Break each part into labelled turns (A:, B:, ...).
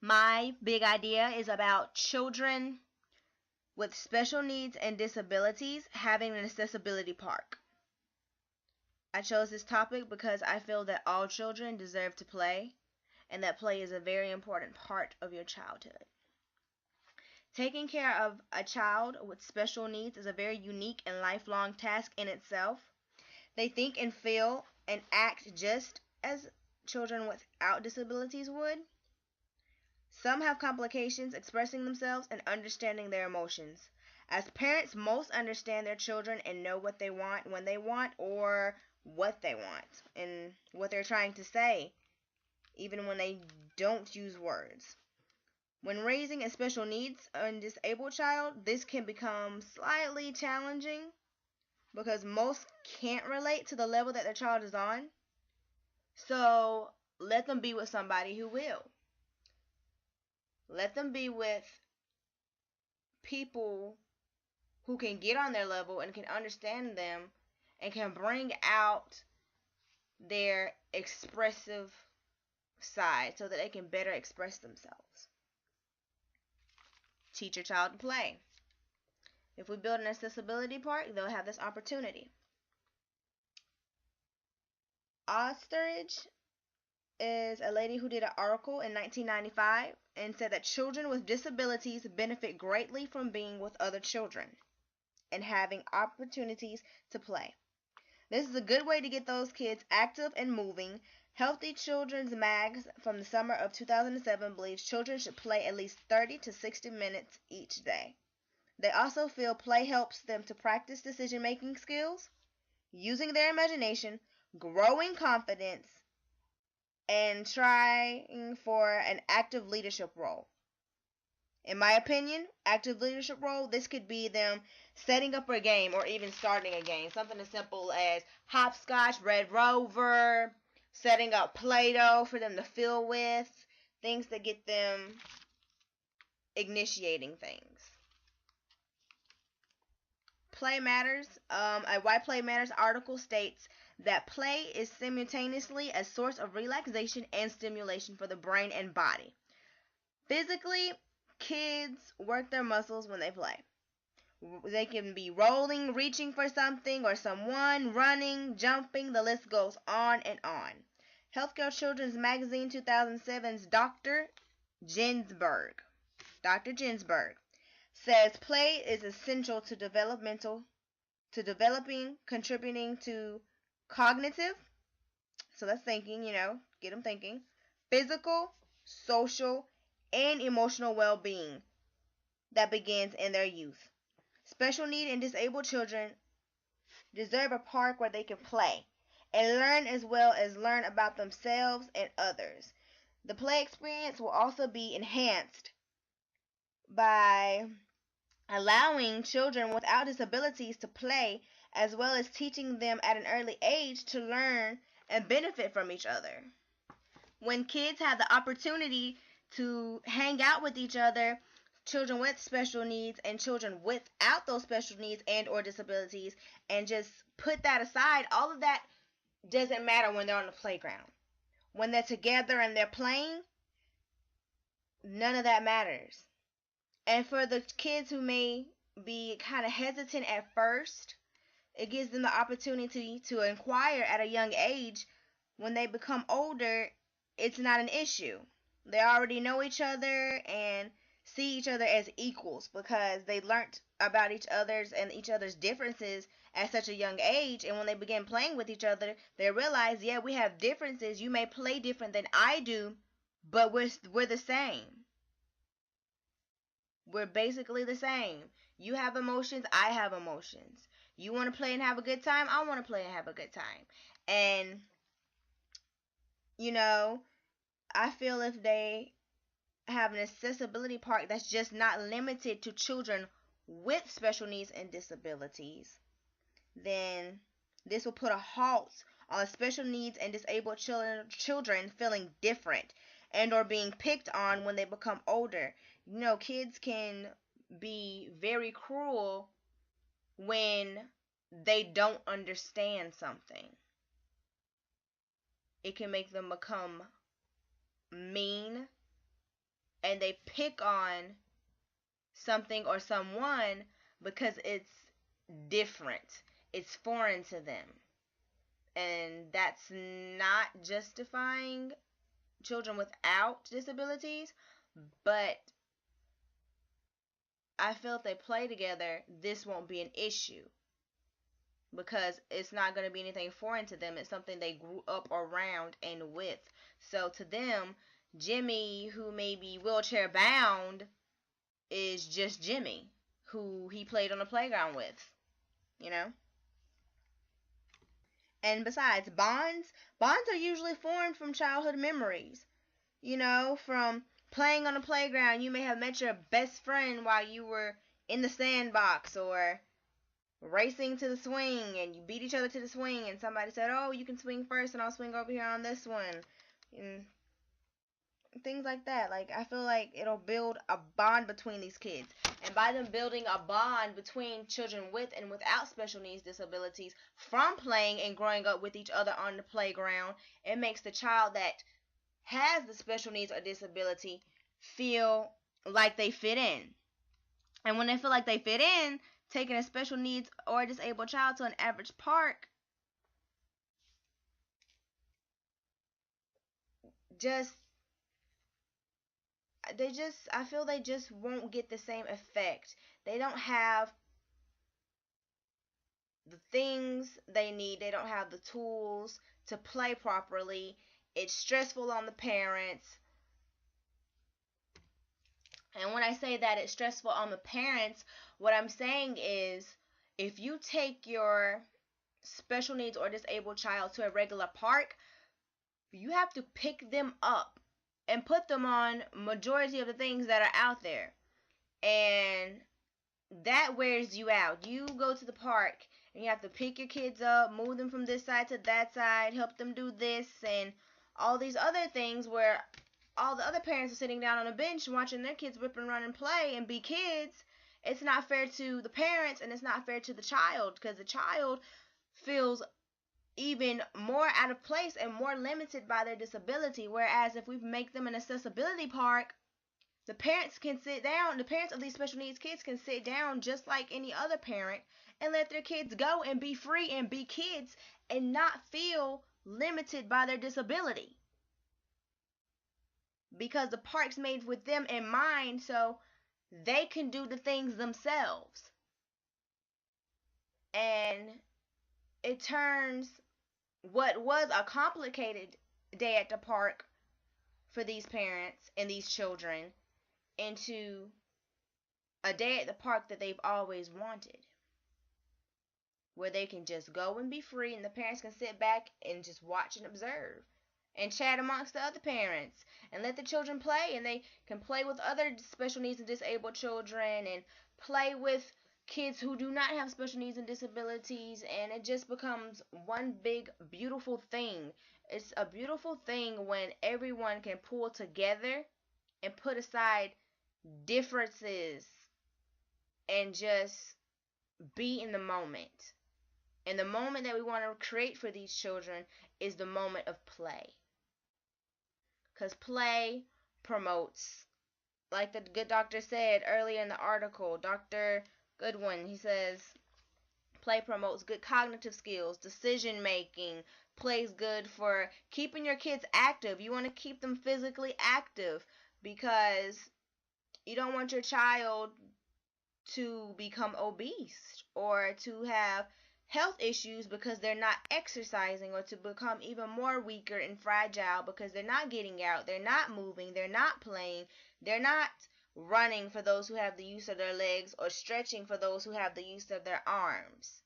A: My big idea is about children with special needs and disabilities having an accessibility park. I chose this topic because I feel that all children deserve to play, and that play is a very important part of your childhood. Taking care of a child with special needs is a very unique and lifelong task in itself. They think and feel and act just as children without disabilities would. Some have complications expressing themselves and understanding their emotions. As parents, most understand their children and know what they want when they want, or what they want and what they're trying to say, even when they don't use words. When raising a special needs and disabled child, this can become slightly challenging because most can't relate to the level that their child is on. So let them be with somebody who will. Let them be with people who can get on their level and can understand them and can bring out their expressive side so that they can better express themselves. Teach your child to play. If we build an accessibility park, they'll have this opportunity. Osteridge is a lady who did an article in 1995 and said that children with disabilities benefit greatly from being with other children and having opportunities to play. This is a good way to get those kids active and moving. Healthy Children's Mags from the summer of 2007 believes children should play at least 30 to 60 minutes each day. They also feel play helps them to practice decision-making skills, using their imagination, growing confidence, and trying for an active leadership role. In my opinion, active leadership role, this could be them setting up a game or even starting a game. Something as simple as hopscotch, Red Rover, setting up Play-Doh for them to fill with, things that get them initiating things. Play Matters, a Why Play Matters article states that play is simultaneously a source of relaxation and stimulation for the brain and body. Physically, kids work their muscles when they play. They can be rolling, reaching for something or someone, running, jumping, the list goes on and on. Healthcare Children's Magazine 2007's Dr. Ginsberg says play is essential to developing, contributing to cognitive, so that's thinking, get them thinking, physical, social, and emotional well-being that begins in their youth. Special need and disabled children deserve a park where they can play and learn, as well as learn about themselves and others. The play experience will also be enhanced by allowing children without disabilities to play, as well as teaching them at an early age to learn and benefit from each other. When kids have the opportunity to hang out with each other, children with special needs and children without those special needs and or disabilities, and just put that aside, all of that doesn't matter when they're on the playground. When they're together and they're playing, none of that matters. And for the kids who may be kind of hesitant at first, it gives them the opportunity to inquire at a young age. When they become older, it's not an issue. They already know each other and see each other as equals because they learned about each other's and each other's differences at such a young age. And when they begin playing with each other, they realize, yeah, we have differences. You may play different than I do, but we're the same. We're basically the same. You have emotions, I have emotions. You want to play and have a good time, I want to play and have a good time. And, I feel if they have an accessibility park that's just not limited to children with special needs and disabilities, then this will put a halt on special needs and disabled children feeling different and or being picked on when they become older. Kids can be very cruel when they don't understand something. It can make them become mean and they pick on something or someone because it's different. It's foreign to them. And that's not justifying children without disabilities, but I feel if they play together, this won't be an issue because it's not going to be anything foreign to them. It's something they grew up around and with. So to them, Jimmy, who may be wheelchair bound, is just Jimmy, who he played on the playground with, you know? And besides, bonds are usually formed from childhood memories. You know, from playing on the playground, you may have met your best friend while you were in the sandbox, or racing to the swing and you beat each other to the swing and somebody said, "Oh, you can swing first and I'll swing over here on this one." And things like that. Like, I feel like it'll build a bond between these kids. And by them building a bond between children with and without special needs disabilities from playing and growing up with each other on the playground, it makes the child that has the special needs or disability feel like they fit in. And when they feel like they fit in, taking a special needs or disabled child to an average park just I feel they just won't get the same effect. They don't have the things they need. They don't have the tools to play properly. It's stressful on the parents. And when I say that it's stressful on the parents, what I'm saying is if you take your special needs or disabled child to a regular park, you have to pick them up and put them on majority of the things that are out there. And that wears you out. You go to the park and you have to pick your kids up, move them from this side to that side, help them do this and all these other things where all the other parents are sitting down on a bench watching their kids whip and run and play and be kids. It's not fair to the parents and it's not fair to the child because the child feels even more out of place and more limited by their disability. Whereas if we make them an accessibility park, the parents can sit down, the parents of these special needs kids can sit down just like any other parent and let their kids go and be free and be kids and not feel limited by their disability. Because the park's made with them in mind so they can do the things themselves. And it turns what was a complicated day at the park for these parents and these children into a day at the park that they've always wanted, where they can just go and be free and the parents can sit back and just watch and observe and chat amongst the other parents and let the children play, and they can play with other special needs and disabled children and play with kids who do not have special needs and disabilities, and it just becomes one big beautiful thing. It's a beautiful thing when everyone can pull together and put aside differences and just be in the moment. And the moment that we want to create for these children is the moment of play. Because play promotes, like the good doctor said earlier in the article, Dr. Goodwin, he says, play promotes good cognitive skills, decision making. Play is good for keeping your kids active. You want to keep them physically active because you don't want your child to become obese or to have health issues because they're not exercising, or to become even more weaker and fragile because they're not getting out, they're not moving, they're not playing, they're not running for those who have the use of their legs or stretching for those who have the use of their arms.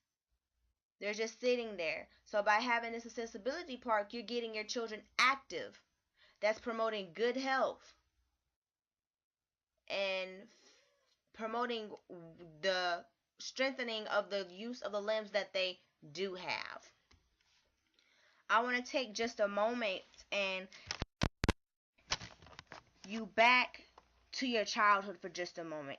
A: They're just sitting there. So by having this accessibility park, you're getting your children active. That's promoting good health and promoting the strengthening of the use of the limbs that they do have. I want to take just a moment and you back to your childhood for just a moment.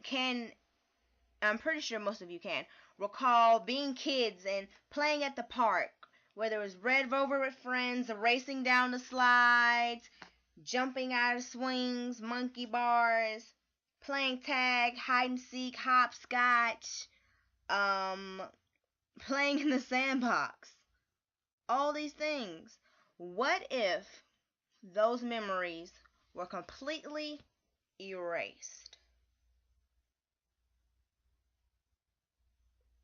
A: I'm pretty sure most of you can recall being kids and playing at the park, whether it was Red Rover with friends, racing down the slides, jumping out of swings, monkey bars, playing tag, hide and seek, hopscotch, um, playing in the sandbox. All these things. What if those memories were completely erased?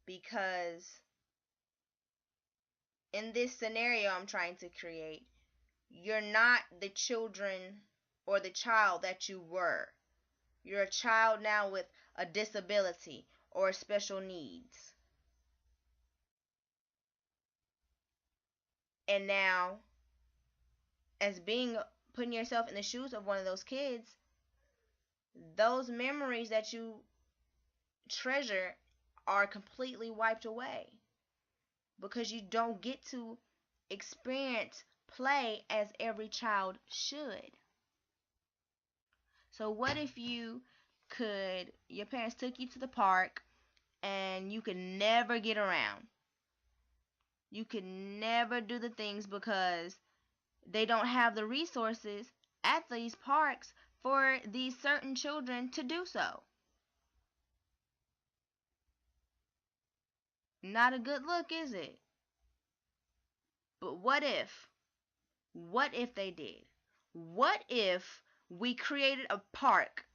A: Because in this scenario I'm trying to create, you're not the children or the child that you were. You're a child now with a disability or special needs. And now, as being putting yourself in the shoes of one of those kids, those memories that you treasure are completely wiped away because you don't get to experience play as every child should. So what if your parents took you to the park and you could never get around? You could never do the things because they don't have the resources at these parks for these certain children to do so. Not a good look, is it? But what if? What if they did? What if we created a park,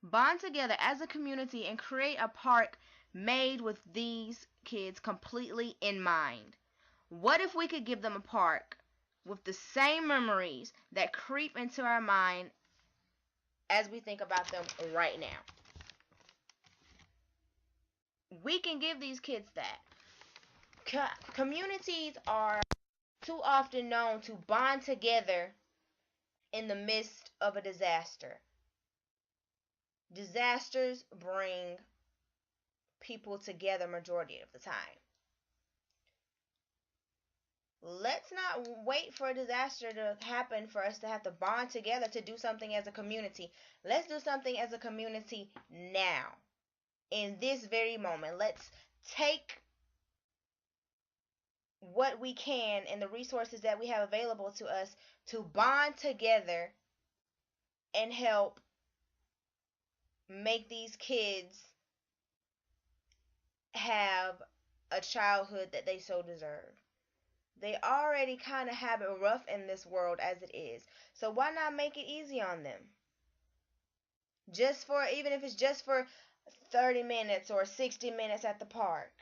A: bond together as a community and create a park made with these kids completely in mind? What if we could give them a park with the same memories that creep into our mind as we think about them right now? We can give these kids that. Communities are too often known to bond together in the midst of a disaster. Disasters bring people together majority of the time. Let's not wait for a disaster to happen for us to have to bond together to do something as a community. Let's do something as a community now. In this very moment. Let's take what we can and the resources that we have available to us to bond together and help make these kids have a childhood that they so deserve. They already kind of have it rough in this world as it is. So why not make it easy on them? Even if it's just for 30 minutes or 60 minutes at the park.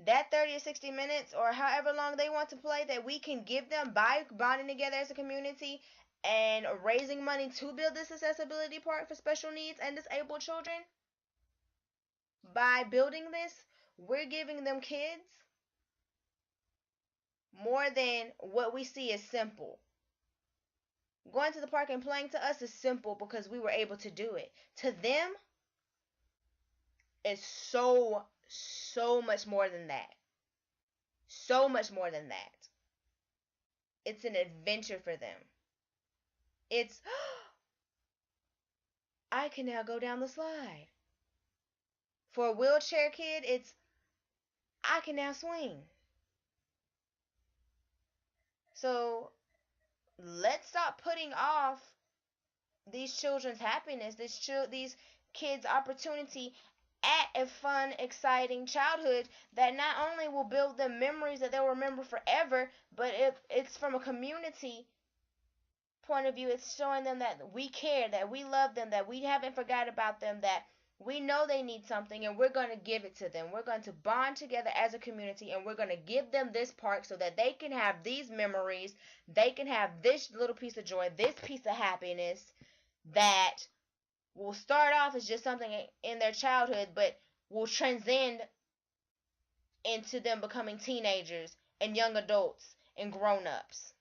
A: That 30 or 60 minutes or however long they want to play that we can give them by bonding together as a community and raising money to build this accessibility park for special needs and disabled children. By building this, we're giving them kids more than what we see as simple. Going to the park and playing to us is simple because we were able to do it. To them, it's so much more than that. So much more than that. It's an adventure for them. It's, I can now go down the slide. For a wheelchair kid, it's, I can now swing. So let's stop putting off these children's happiness, these kids' opportunity at a fun, exciting childhood that not only will build them memories that they'll remember forever, but if it's from a community point of view, it's showing them that we care, that we love them, that we haven't forgot about them, that we know they need something and we're going to give it to them. We're going to bond together as a community and we're going to give them this park so that they can have these memories, they can have this little piece of joy, this piece of happiness that will start off as just something in their childhood but will transcend into them becoming teenagers and young adults and grown-ups.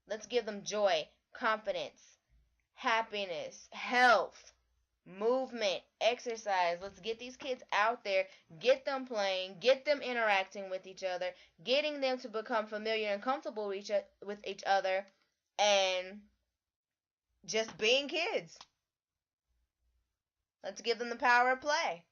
A: Let's give them joy, confidence, happiness, health, movement, exercise. Let's get these kids out there, get them playing, get them interacting with each other, getting them to become familiar and comfortable with each other, and just being kids. Let's give them the power of play.